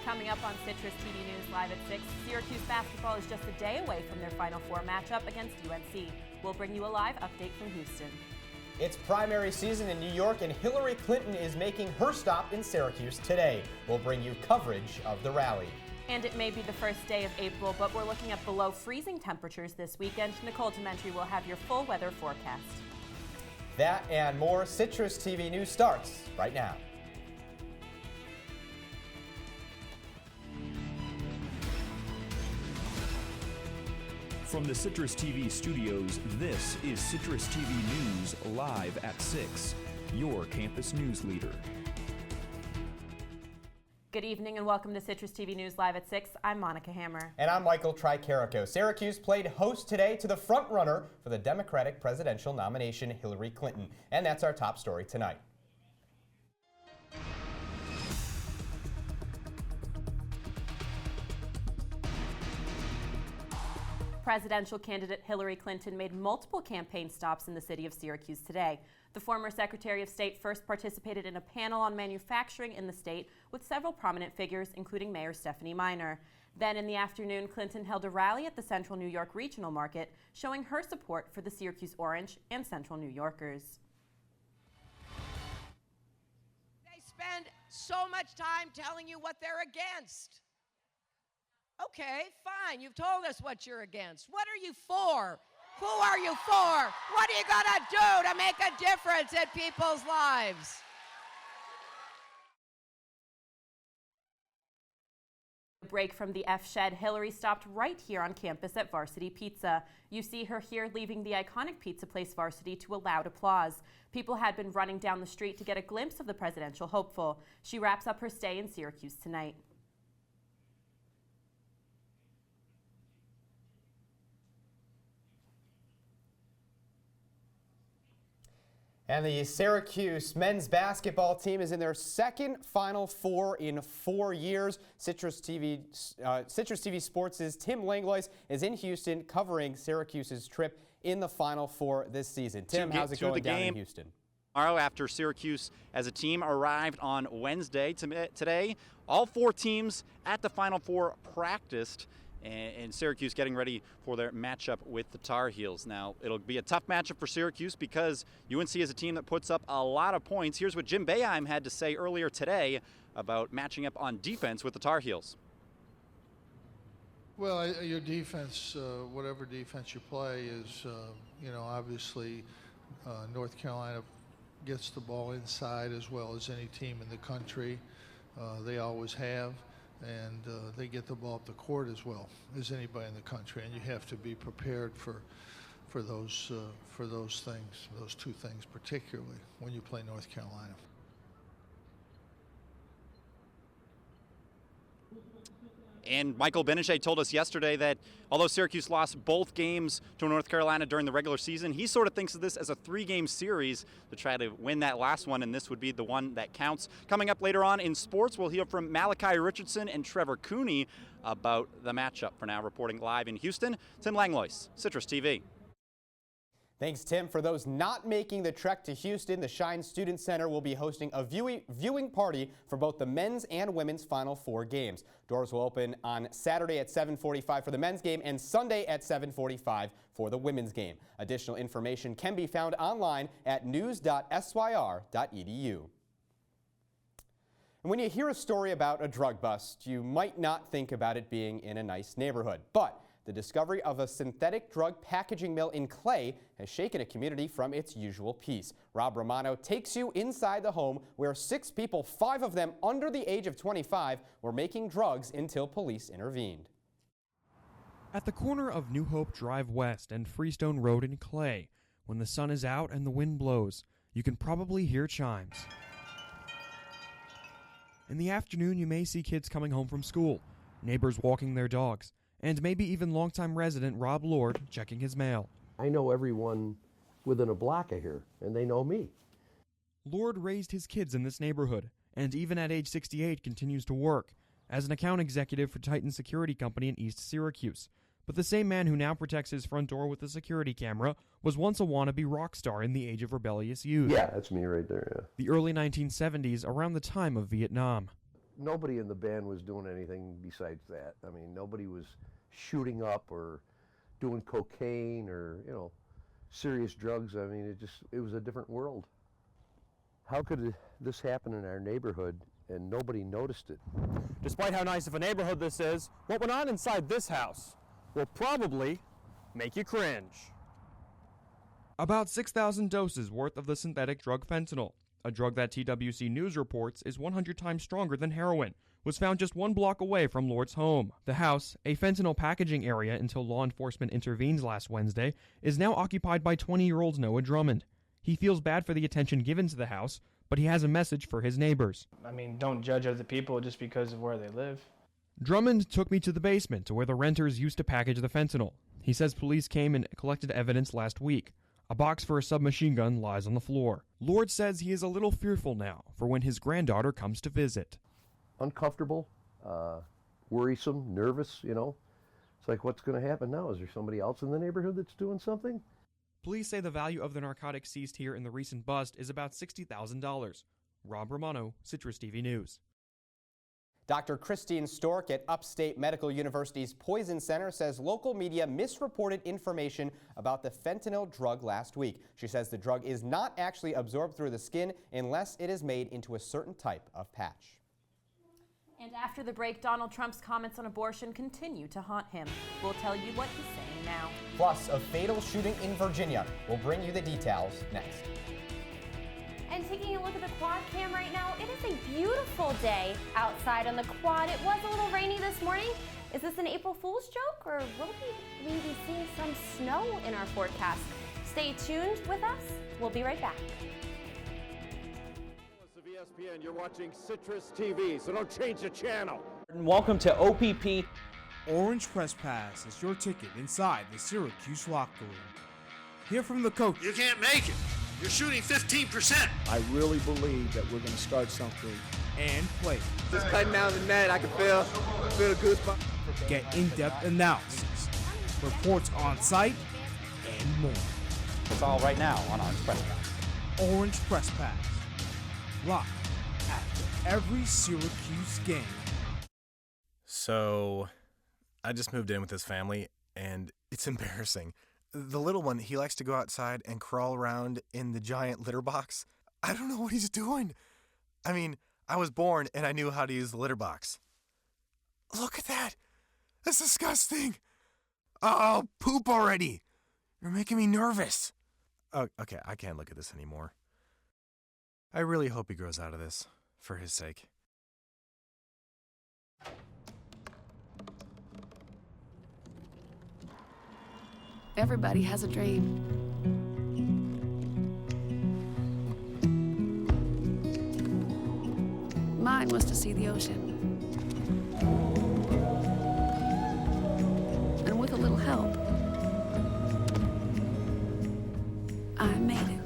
Coming up on Citrus TV News Live at 6, Syracuse basketball is just a day away from their Final Four matchup against UNC. We'll bring you a live update from Houston. It's primary season in New York, and Hillary Clinton is making her stop in Syracuse today. We'll bring you coverage of the rally. And it may be the first day of April, but we're looking at below freezing temperatures this weekend. Nicole Dementri will have your full weather forecast. That and more. Citrus TV News starts right now. From the Citrus TV studios, this is Citrus TV News Live at 6, your campus news leader. Good evening and welcome to Citrus TV News Live at 6. I'm Monika Hammer. And I'm Michael Tricarico. Syracuse played host today to the frontrunner for the Democratic presidential nomination, Hillary Clinton. And that's our top story tonight. Presidential candidate Hillary Clinton made multiple campaign stops in the city of Syracuse today. The former Secretary of State first participated in a panel on manufacturing in the state with several prominent figures, including Mayor Stephanie Miner. Then in the afternoon, Clinton held a rally at the Central New York Regional Market, showing her support for the Syracuse Orange and Central New Yorkers. They spend so much time telling you what they're against. Okay, fine. You've told us what you're against. What are you for? Who are you for? What are you going to do to make a difference in people's lives? Break from the F-Shed, Hillary stopped right here on campus at Varsity Pizza. You see her here leaving the iconic pizza place Varsity to a loud applause. People had been running down the street to get a glimpse of the presidential hopeful. She wraps up her stay in Syracuse tonight. And the Syracuse men's basketball team is in their second Final Four in 4 years. Citrus TV Sports' Tim Langlois is in Houston covering Syracuse's trip in the Final Four this season. Tim, how's it going down in Houston? Tomorrow, after Syracuse as a team arrived on Wednesday, today, all 4 teams at the Final Four practiced. And Syracuse getting ready for their matchup with the Tar Heels. Now, it'll be a tough matchup for Syracuse because UNC is a team that puts up a lot of points. Here's what Jim Boeheim had to say earlier today about matching up on defense with the Tar Heels. Well, your defense, whatever defense you play is, obviously North Carolina gets the ball inside as well as any team in the country. They always have. And they get the ball up the court as well as anybody in the country, and you have to be prepared for those things, those 2 things particularly when you play North Carolina. And Michael Benechet told us yesterday that although Syracuse lost both games to North Carolina during the regular season, he sort of thinks of this as a 3-game series to try to win that last one, and this would be the one that counts. Coming up later on in sports, we'll hear from Malachi Richardson and Trevor Cooney about the matchup. For now, reporting live in Houston, Tim Langlois, Citrus TV. Thanks, Tim. For those not making the trek to Houston, the Shine Student Center will be hosting a viewing party for both the men's and women's Final Four games. Doors will open on Saturday at 7:45 for the men's game and Sunday at 7:45 for the women's game. Additional information can be found online at news.syr.edu. And when you hear a story about a drug bust, you might not think about it being in a nice neighborhood. But the discovery of a synthetic drug packaging mill in Clay has shaken a community from its usual peace. Rob Romano takes you inside the home where 6 people, 5 of them under the age of 25, were making drugs until police intervened. At the corner of New Hope Drive West and Freestone Road in Clay, when the sun is out and the wind blows, you can probably hear chimes. In the afternoon, you may see kids coming home from school, neighbors walking their dogs, and maybe even longtime resident Rob Lord checking his mail. I know everyone within a block of here, and they know me. Lord raised his kids in this neighborhood, and even at age 68 continues to work as an account executive for Titan Security Company in East Syracuse. But the same man who now protects his front door with a security camera was once a wannabe rock star in the age of rebellious youth. Yeah, that's me right there, yeah. The early 1970s, around the time of Vietnam. nobody in the band was doing anything besides that. I mean, nobody was shooting up or doing cocaine or, you know, serious drugs. I mean, it was a different world. How could this happen in our neighborhood and nobody noticed it? Despite how nice of a neighborhood this is, what went on inside this house will probably make you cringe. About 6,000 doses worth of the synthetic drug fentanyl, a drug that TWC News reports is 100 times stronger than heroin, was found just 1 block away from Lord's home. The house, a fentanyl packaging area until law enforcement intervenes last Wednesday, is now occupied by 20-year-old Noah Drummond. He feels bad for the attention given to the house, but he has a message for his neighbors. I mean, don't judge other people just because of where they live. Drummond took me to the basement to where the renters used to package the fentanyl. He says police came and collected evidence last week. A box for a submachine gun lies on the floor. Lord says he is a little fearful now for when his granddaughter comes to visit. Uncomfortable, worrisome, nervous, you know. It's like, what's going to happen now? Is there somebody else in the neighborhood that's doing something? Police say the value of the narcotics seized here in the recent bust is about $60,000. Rob Romano, Citrus TV News. Dr. Christine Stork at Upstate Medical University's Poison Center says local media misreported information about the fentanyl drug last week. She says the drug is not actually absorbed through the skin unless it is made into a certain type of patch. And after the break, Donald Trump's comments on abortion continue to haunt him. We'll tell you what he's saying now. Plus, a fatal shooting in Virginia. We'll bring you the details next. And taking a look at the quad cam right now, it is a beautiful day outside on the quad. It was a little rainy this morning. Is this an April Fool's joke, or will we be seeing some snow in our forecast? Stay tuned with us. We'll be right back. Of ESPN, you're watching Citrus TV, so don't change the channel. Welcome to OPP. Orange Press Pass is your ticket inside the Syracuse locker room. Hear from the coach. You can't make it. You're shooting 15%. I really believe that we're going to start something and play. Just cutting down the net, I can feel a good spot. Get in-depth analysis, reports on site, and more. It's all right now on Orange Press Pass. Orange Press Pass. Live after every Syracuse game. So, I just moved in with his family, and it's embarrassing. The little one, he likes to go outside and crawl around in the giant litter box. I don't know what he's doing. I mean, I was born and I knew how to use the litter box. Look at that. That's disgusting. Oh, poop already. You're making me nervous. Oh, okay, I can't look at this anymore. I really hope he grows out of this, for his sake. Everybody has a dream. Mine was to see the ocean. And with a little help, I made it.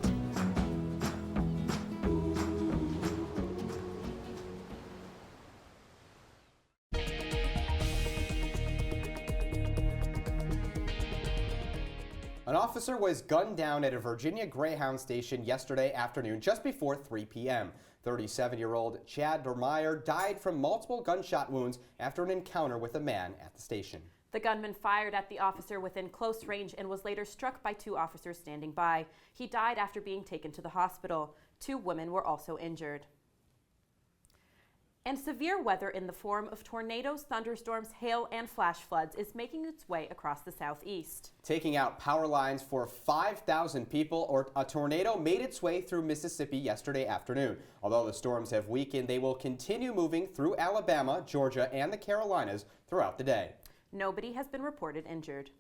An officer was gunned down at a Virginia Greyhound station yesterday afternoon just before 3 p.m. 37-year-old Chad Dormeyer died from multiple gunshot wounds after an encounter with a man at the station. The gunman fired at the officer within close range and was later struck by 2 officers standing by. He died after being taken to the hospital. 2 women were also injured. And severe weather in the form of tornadoes, thunderstorms, hail, and flash floods is making its way across the southeast. Taking out power lines for 5,000 people, a tornado made its way through Mississippi yesterday afternoon. Although the storms have weakened, they will continue moving through Alabama, Georgia, and the Carolinas throughout the day. Nobody has been reported injured.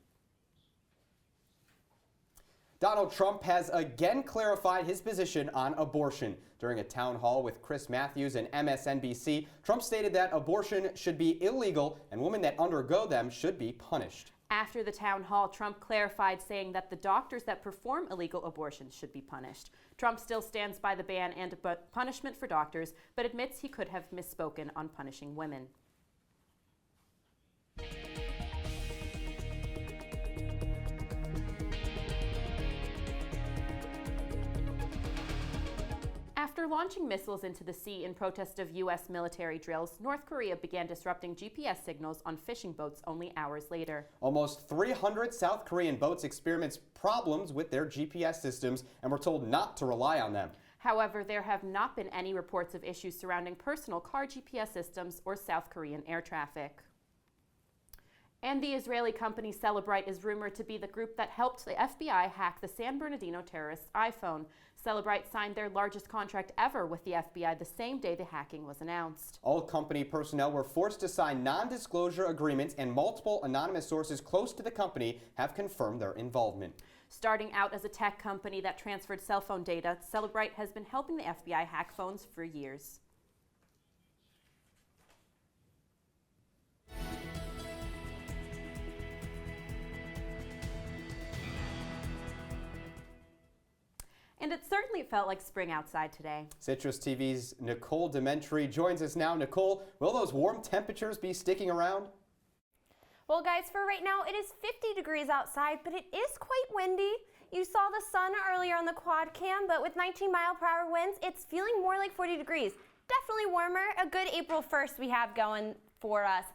Donald Trump has again clarified his position on abortion. During a town hall with Chris Matthews and MSNBC, Trump stated that abortion should be illegal and women that undergo them should be punished. After the town hall, Trump clarified, saying that the doctors that perform illegal abortions should be punished. Trump still stands by the ban and punishment for doctors, but admits he could have misspoken on punishing women. After launching missiles into the sea in protest of U.S. military drills, North Korea began disrupting GPS signals on fishing boats only hours later. Almost 300 South Korean boats experienced problems with their GPS systems and were told not to rely on them. However, there have not been any reports of issues surrounding personal car GPS systems or South Korean air traffic. And the Israeli company Cellebrite is rumored to be the group that helped the FBI hack the San Bernardino terrorist's iPhone. Cellebrite signed their largest contract ever with the FBI the same day the hacking was announced. All company personnel were forced to sign non-disclosure agreements, and multiple anonymous sources close to the company have confirmed their involvement. Starting out as a tech company that transferred cell phone data, Cellebrite has been helping the FBI hack phones for years. And it certainly felt like spring outside today. Citrus TV's Nicole Dementry joins us now. Nicole, will those warm temperatures be sticking around? Well, guys, for right now, it is 50 degrees outside, but it is quite windy. You saw the sun earlier on the quad cam, but with 19-mile-per-hour winds, it's feeling more like 40 degrees. Definitely warmer. A good April 1st we have going for us.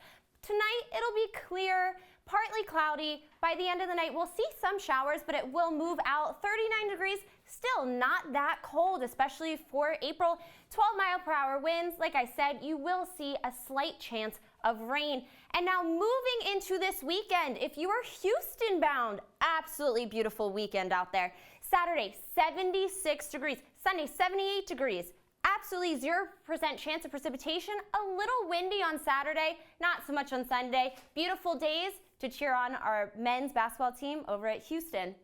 Tonight, it'll be clear, partly cloudy. By the end of the night, we'll see some showers, but it will move out. 39 degrees, still not that cold, especially for April. 12-mile-per-hour winds. Like I said, you will see a slight chance of rain. And now moving into this weekend, if you are Houston bound, absolutely beautiful weekend out there. Saturday, 76 degrees. Sunday, 78 degrees. Absolutely 0% chance of precipitation. A little windy on Saturday, not so much on Sunday. Beautiful days to cheer on our men's basketball team over at Houston.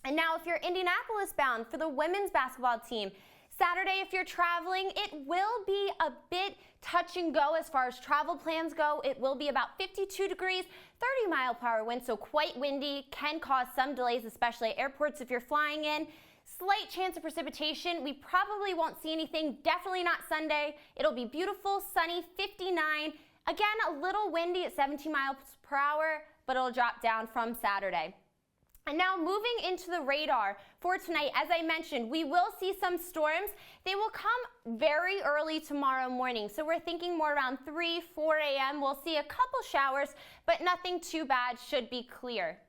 And now if you're Indianapolis bound for the women's basketball team, Saturday, if you're traveling, it will be a bit touch and go as far as travel plans go. It will be about 52 degrees, 30-mile-per-hour wind, so quite windy, can cause some delays, especially at airports if you're flying in. Slight chance of precipitation. We probably won't see anything, definitely not Sunday. It'll be beautiful, sunny, 59. Again, a little windy at 17 miles per hour, but it'll drop down from Saturday. And now moving into the radar for tonight, as I mentioned, we will see some storms. They will come very early tomorrow morning. So we're thinking more around 3, 4 a.m. We'll see a couple showers, but nothing too bad, should be clear.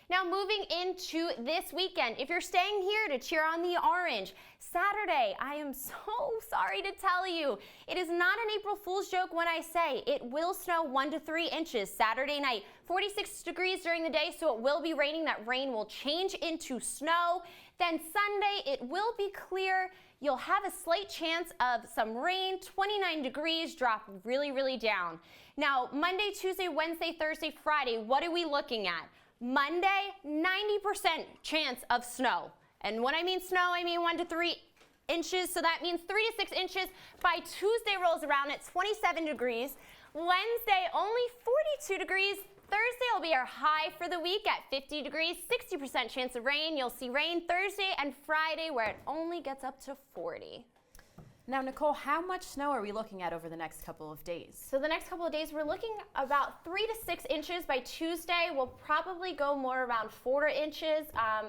Now moving into this weekend, if you're staying here to cheer on the Orange, Saturday, I am so sorry to tell you, it is not an April Fool's joke when I say it will snow 1 to 3 inches Saturday night. 46 degrees during the day, so it will be raining. That rain will change into snow. Then Sunday, it will be clear. You'll have a slight chance of some rain. 29 degrees, drop really, really down. Now, Monday, Tuesday, Wednesday, Thursday, Friday, what are we looking at? Monday, 90% chance of snow. And when I mean snow, I mean 1 to 3 inches. So that means 3 to 6 inches. By Tuesday rolls around at 27 degrees. Wednesday, only 42 degrees. Thursday will be our high for the week at 50 degrees, 60% chance of rain. You'll see rain Thursday and Friday where it only gets up to 40. Now, Nicole, how much snow are we looking at over the next couple of days? So the next couple of days, we're looking about 3 to 6 inches. By Tuesday, we'll probably go more around 4 inches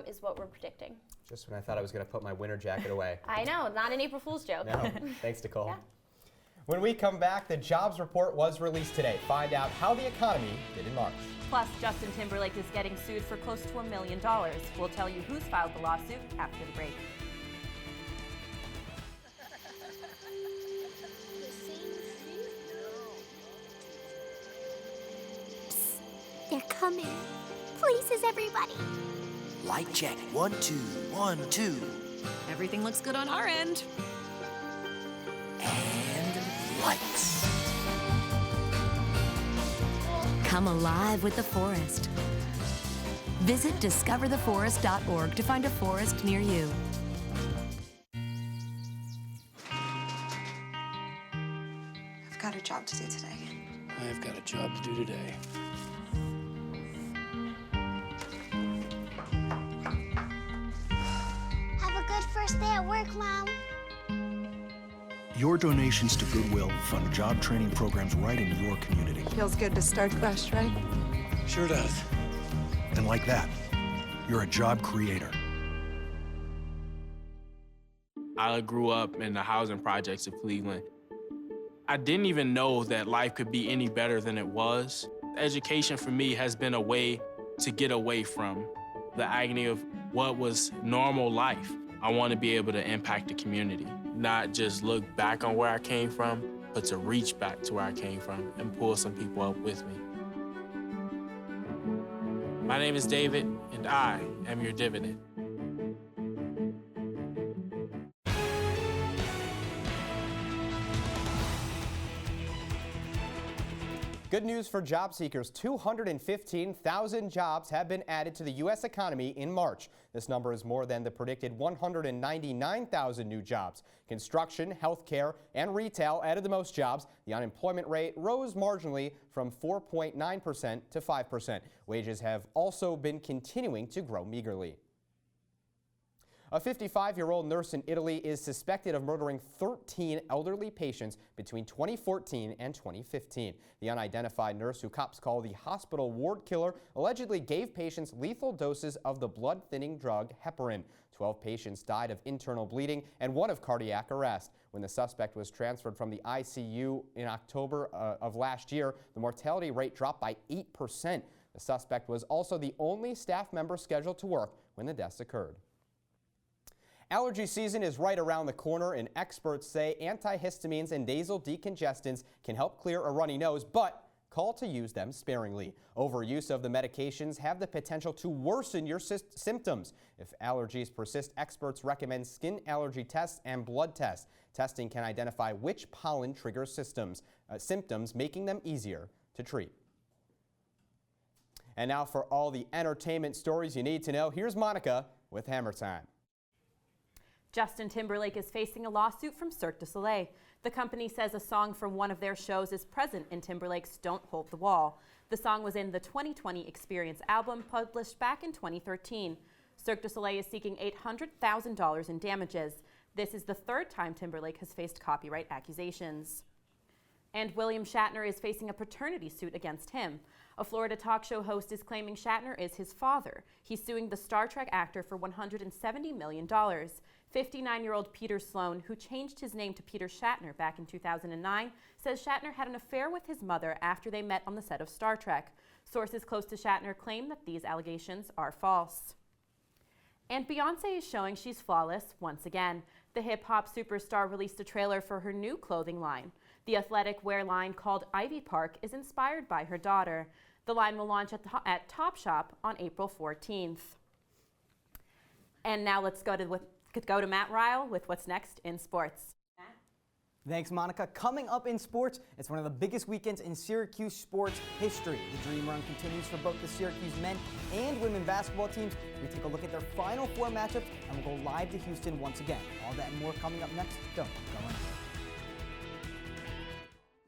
is what we're predicting. Just when I thought I was going to put my winter jacket away. I know, not an April Fool's joke. No, thanks, Nicole. Yeah. When we come back, the jobs report was released today. Find out how the economy did in March. Plus, Justin Timberlake is getting sued for close to $1 million. We'll tell you who's filed the lawsuit after the break. They're coming. Places, everybody. Light check. 1, 2, 1, 2. Everything looks good on our end. And lights. Come alive with the forest. Visit discovertheforest.org to find a forest near you. I've got a job to do today. I've got a job to do today. Have a good first day at work, Mom. Your donations to Goodwill fund job training programs right in your community. Feels good to start fresh, right? Sure does. And like that, you're a job creator. I grew up in the housing projects of Cleveland. I didn't even know that life could be any better than it was. Education for me has been a way to get away from the agony of what was normal life. I want to be able to impact the community, not just look back on where I came from, but to reach back to where I came from and pull some people up with me. My name is David, and I am your dividend. Good news for job seekers. 215,000 jobs have been added to the U.S. economy in March. This number is more than the predicted 199,000 new jobs. Construction, healthcare, and retail added the most jobs. The unemployment rate rose marginally from 4.9% to 5%. Wages have also been continuing to grow meagerly. A 55-year-old nurse in Italy is suspected of murdering 13 elderly patients between 2014 and 2015. The unidentified nurse, who cops call the hospital ward killer, allegedly gave patients lethal doses of the blood-thinning drug heparin. 12 patients died of internal bleeding and one of cardiac arrest. When the suspect was transferred from the ICU in October of last year, the mortality rate dropped by 8%. The suspect was also the only staff member scheduled to work when the deaths occurred. Allergy season is right around the corner, and experts say antihistamines and nasal decongestants can help clear a runny nose, but call to use them sparingly. Overuse of the medications have the potential to worsen your symptoms. If allergies persist, experts recommend skin allergy tests and blood tests. Testing can identify which pollen triggers symptoms, making them easier to treat. And now for all the entertainment stories you need to know, here's Monika with Hammer Time. Justin Timberlake is facing a lawsuit from Cirque du Soleil. The company says a song from one of their shows is present in Timberlake's Don't Hold the Wall. The song was in the 2020 Experience album published back in 2013. Cirque du Soleil is seeking $800,000 in damages. This is the third time Timberlake has faced copyright accusations. And William Shatner is facing a paternity suit against him. A Florida talk show host is claiming Shatner is his father. He's suing the Star Trek actor for $170 million. 59-year-old Peter Sloan, who changed his name to Peter Shatner back in 2009, says Shatner had an affair with his mother after they met on the set of Star Trek. Sources close to Shatner claim that these allegations are false. And Beyoncé is showing she's flawless once again. The hip-hop superstar released a trailer for her new clothing line. The athletic wear line, called Ivy Park, is inspired by her daughter. The line will launch at Topshop on April 14th. And now let's go to Matt Ryle with what's next in sports. Thanks, Monica. Coming up in sports, it's one of the biggest weekends in Syracuse sports history. The Dream Run continues for both the Syracuse men and women basketball teams. We take a look at their Final Four matchups, and we'll go live to Houston once again. All that and more coming up next. Don't go anywhere.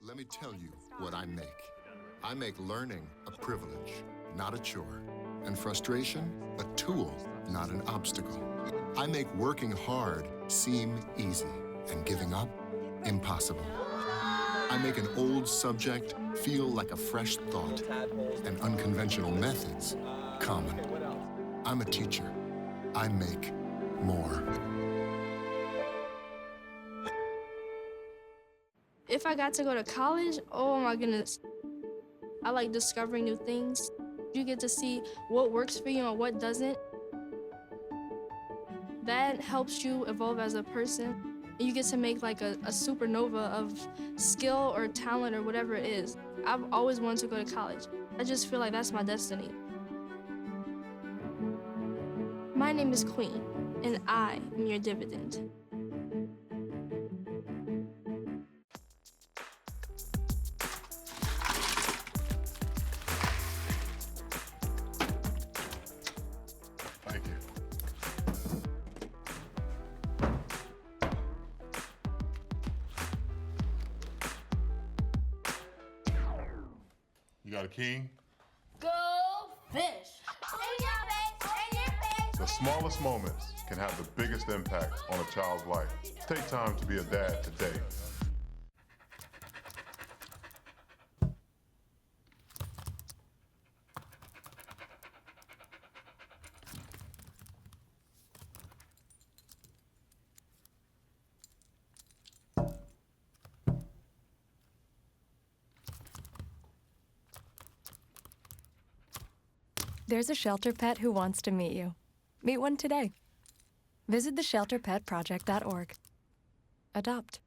Let me tell you what I make. I make learning a privilege, not a chore, and frustration a tool, not an obstacle. I make working hard seem easy and giving up impossible. I make an old subject feel like a fresh thought and unconventional methods common. I'm a teacher. I make more. If I got to go to college, oh my goodness. I like discovering new things. You get to see what works for you and what doesn't. That helps you evolve as a person. You get to make like a supernova of skill or talent or whatever it is. I've always wanted to go to college. I just feel like that's my destiny. My name is Queen, and I am your dividend. Thank you. You got a king? Go fish! In your face! In your face! The smallest moments can have the biggest impact on a child's life. Take time to be a dad today. There's a shelter pet who wants to meet you. Meet one today. Visit theshelterpetproject.org. Adopt.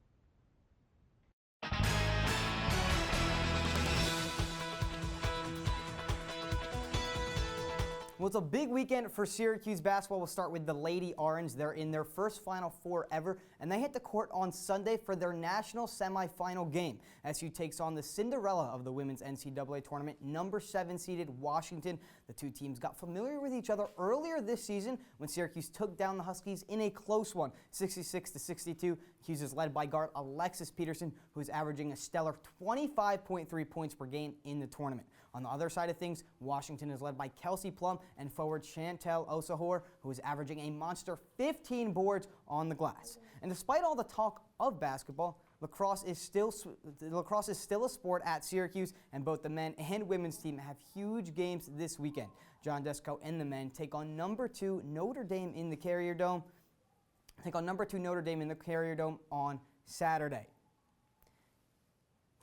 Well, it's a big weekend for Syracuse basketball. We'll start with the Lady Orange. They're in their first Final Four ever, and they hit the court on Sunday for their national semifinal game. SU takes on the Cinderella of the women's NCAA tournament, number 7 seeded Washington. The two teams got familiar with each other earlier this season when Syracuse took down the Huskies in a close one, 66-62. Hughes is led by guard Alexis Peterson, who is averaging a stellar 25.3 points per game in the tournament. On the other side of things, Washington is led by Kelsey Plum and forward Chantel Osahor, who is averaging a monster 15 boards on the glass. And despite all the talk of basketball, lacrosse is still a sport at Syracuse, and both the men and women's team have huge games this weekend. John Desco and the men take on number 2 Notre Dame in the Carrier Dome. On Saturday.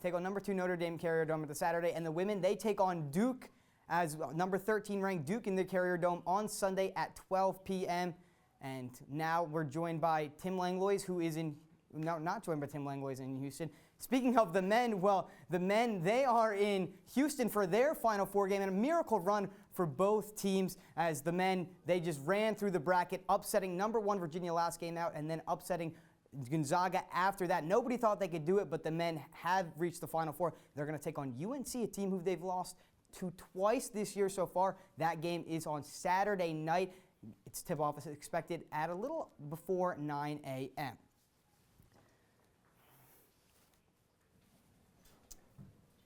Take on number 2 Notre Dame Carrier Dome at the Saturday, and the women, they take on Duke as number 13 ranked Duke in the Carrier Dome on Sunday at 12 p.m. And now we're joined by Tim Langlois, who is not joined by Tim Langlois in Houston. Speaking of the men, well, the men, they are in Houston for their Final Four game, and a miracle run for both teams as the men, they just ran through the bracket, upsetting number 1 Virginia last game out and then upsetting Gonzaga after that. Nobody thought they could do it, but the men have reached the Final Four. They're going to take on UNC, a team who they've lost to twice this year so far. That game is on Saturday night. Its tip-off is expected at a little before 9 a.m.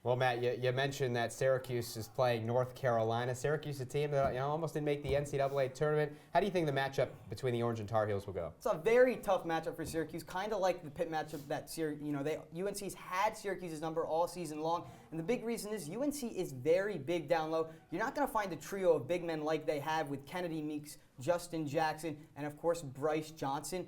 Well, Matt, you mentioned that Syracuse is playing North Carolina. Syracuse, a team that almost didn't make the NCAA tournament. How do you think the matchup between the Orange and Tar Heels will go? It's a very tough matchup for Syracuse, kind of like the Pitt matchup that UNC's had Syracuse's number all season long. And the big reason is UNC is very big down low. You're not going to find a trio of big men like they have with Kennedy Meeks, Justin Jackson, and of course Bryce Johnson.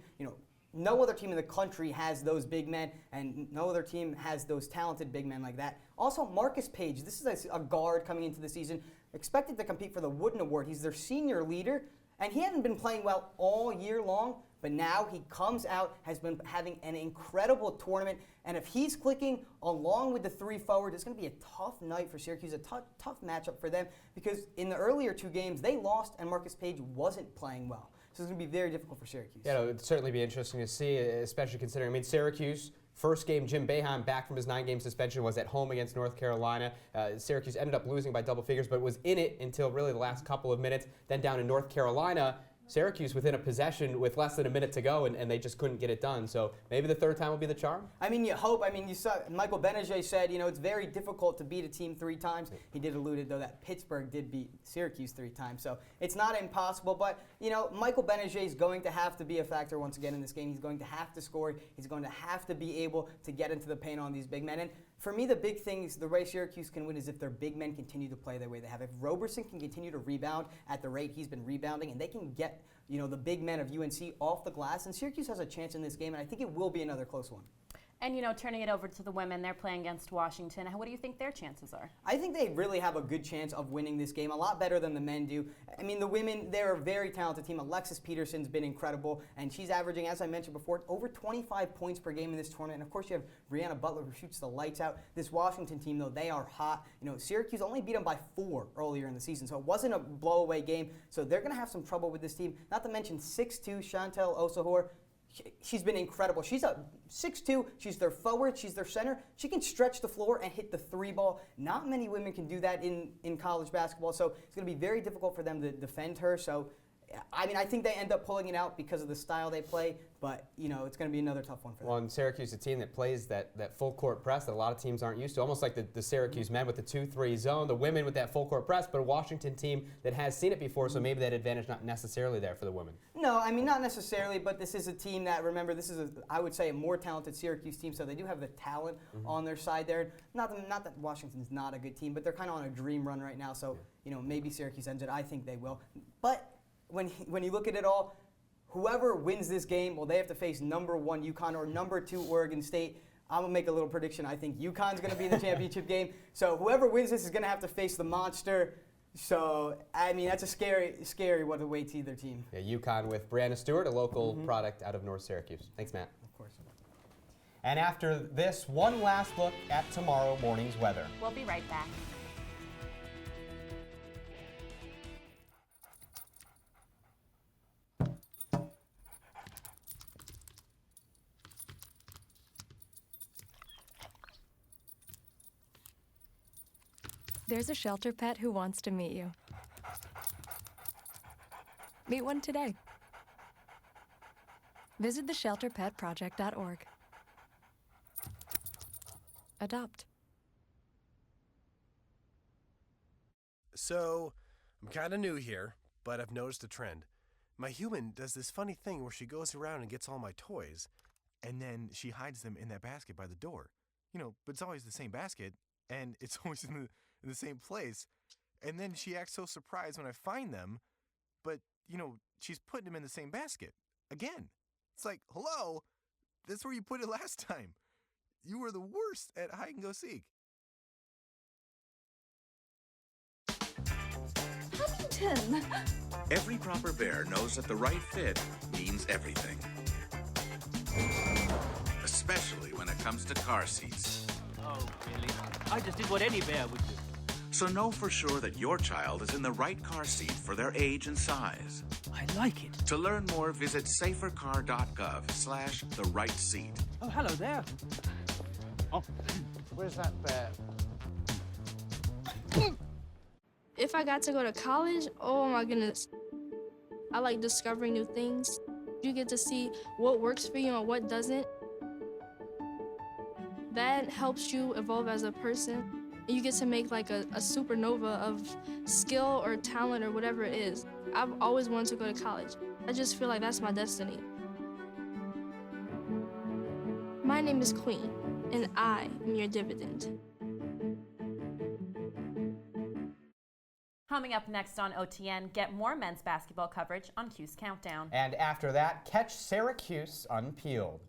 No other team in the country has those big men, and no other team has those talented big men like that. Also, Marcus Page, this is a guard coming into the season, expected to compete for the Wooden Award. He's their senior leader, and he hadn't been playing well all year long, but now he comes out, has been having an incredible tournament, and if he's clicking along with the 3 forward, it's going to be a tough night for Syracuse, a tough matchup for them, because in the earlier 2 games, they lost, and Marcus Page wasn't playing well. So it's going to be very difficult for Syracuse. Yeah, it would certainly be interesting to see, especially considering, Syracuse, first game, Jim Boeheim, back from his 9-game suspension, was at home against North Carolina. Syracuse ended up losing by double figures, but was in it until really the last couple of minutes. Then down in North Carolina, Syracuse within a possession with less than a minute to go, and they just couldn't get it done. So maybe the third time will be the charm? You hope. You saw Michael Benajay said, it's very difficult to beat a team 3 times. He did allude, though, that Pittsburgh did beat Syracuse 3 times. So it's not impossible. But, Michael Benajay is going to have to be a factor once again in this game. He's going to have to score. He's going to have to be able to get into the paint on these big men. And for me, the big thing is the way Syracuse can win is if their big men continue to play the way they have. If Roberson can continue to rebound at the rate he's been rebounding, and they can get the big men of UNC off the glass, and Syracuse has a chance in this game, and I think it will be another close one. And, turning it over to the women, they're playing against Washington. What do you think their chances are? I think they really have a good chance of winning this game, a lot better than the men do. The women, they're a very talented team. Alexis Peterson's been incredible, and she's averaging, as I mentioned before, over 25 points per game in this tournament. And, of course, you have Brianna Butler, who shoots the lights out. This Washington team, though, they are hot. Syracuse only beat them by 4 earlier in the season, so it wasn't a blow-away game. So they're going to have some trouble with this team. Not to mention 6'2", Chantel Osahor. She's been incredible. She's a 6'2", she's their forward, she's their center. She can stretch the floor and hit the 3 ball. Not many women can do that in college basketball, so it's going to be very difficult for them to defend her. So, I think they end up pulling it out because of the style they play, but, it's going to be another tough one for them. Well, and Syracuse, a team that plays that full court press that a lot of teams aren't used to, almost like the Syracuse men with the 2-3 zone, the women with that full court press, but a Washington team that has seen it before, so maybe that advantage not necessarily there for the women. No, not necessarily, but this is a team that, remember, this is, I would say, a more talented Syracuse team, so they do have the talent on their side there. Not that Washington's not a good team, but they're kind of on a dream run right now, so, maybe Syracuse ends it. I think they will. But when you look at it all, whoever wins this game, well, they have to face number 1 UConn or number 2 Oregon State. I'm going to make a little prediction. I think UConn's going to be in the championship game. So whoever wins this is going to have to face the monster So, I mean, that's a scary what awaits either team. Yeah, UConn with Brianna Stewart, a local product out of North Syracuse. Thanks, Matt. Of course. And after this, one last look at tomorrow morning's weather. We'll be right back. There's a shelter pet who wants to meet you. Meet one today. Visit theshelterpetproject.org. Adopt. So, I'm kind of new here, but I've noticed a trend. My human does this funny thing where she goes around and gets all my toys, and then she hides them in that basket by the door. You know, but it's always the same basket, and it's always in the same place. And then she acts so surprised when I find them, but, you know, she's putting them in the same basket. Again. It's like, hello, that's where you put it last time. You were the worst at hide and go seek. Huntington! Every proper bear knows that the right fit means everything. Especially when it comes to car seats. Oh, really? I just did what any bear would do. So know for sure that your child is in the right car seat for their age and size. I like it. To learn more, visit safercar.gov/the-right-seat. Oh, hello there. Oh, where's that bear? If I got to go to college, oh my goodness. I like discovering new things. You get to see what works for you and what doesn't. That helps you evolve as a person. You get to make like a supernova of skill or talent or whatever it is. I've always wanted to go to college. I just feel like that's my destiny. My name is Queen, and I am your dividend. Coming up next on OTN, get more men's basketball coverage on Q's Countdown. And after that, catch Syracuse unpeeled.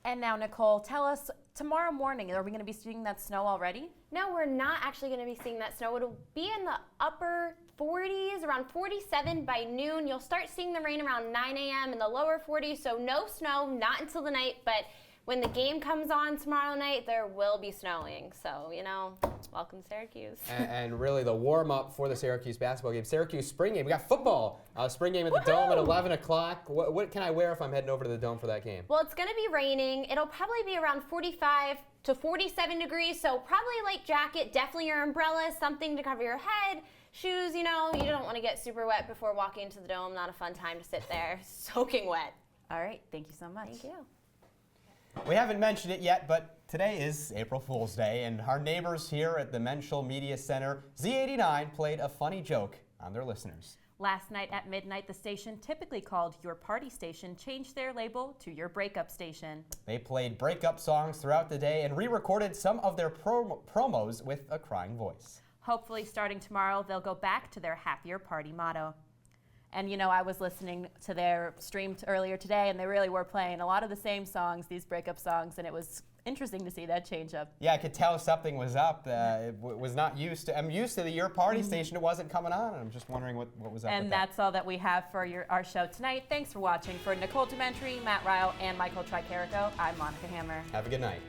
And now, Nicole, tell us, tomorrow morning, are we going to be seeing that snow already? No, we're not actually going to be seeing that snow. It'll be in the upper 40s, around 47 by noon. You'll start seeing the rain around 9 a.m. in the lower 40s, so no snow, not until the night. But when the game comes on tomorrow night, there will be snowing. So, you know, welcome to Syracuse. and really the warm-up for the Syracuse basketball game. Syracuse spring game. We got football. Spring game at the Dome at 11 o'clock. What can I wear if I'm heading over to the Dome for that game? Well, it's going to be raining. It'll probably be around 45 to 47 degrees, so probably a light jacket, definitely your umbrella, something to cover your head. Shoes, you know, you don't want to get super wet before walking into the Dome. Not a fun time to sit there soaking wet. All right, thank you so much. Thank you. We haven't mentioned it yet, but today is April Fool's Day, and our neighbors here at the Menschel Media Center, Z89, played a funny joke on their listeners. Last night at midnight, the station typically called Your Party Station changed their label to Your Breakup Station. They played breakup songs throughout the day and re-recorded some of their promos with a crying voice. Hopefully, starting tomorrow, they'll go back to their happier party motto. And you know, I was listening to their stream earlier today, and they really were playing a lot of the same songs, these breakup songs, and it was interesting to see that change up. Yeah, I could tell something was up. It was not used to. I'm used to the Your Party Station. It wasn't coming on, and I'm just wondering what was up. And that's all that we have for our show tonight. Thanks for watching. For Nicole Dementry, Matt Ryle, and Michael Tricarico, I'm Monika Hammer. Have a good night.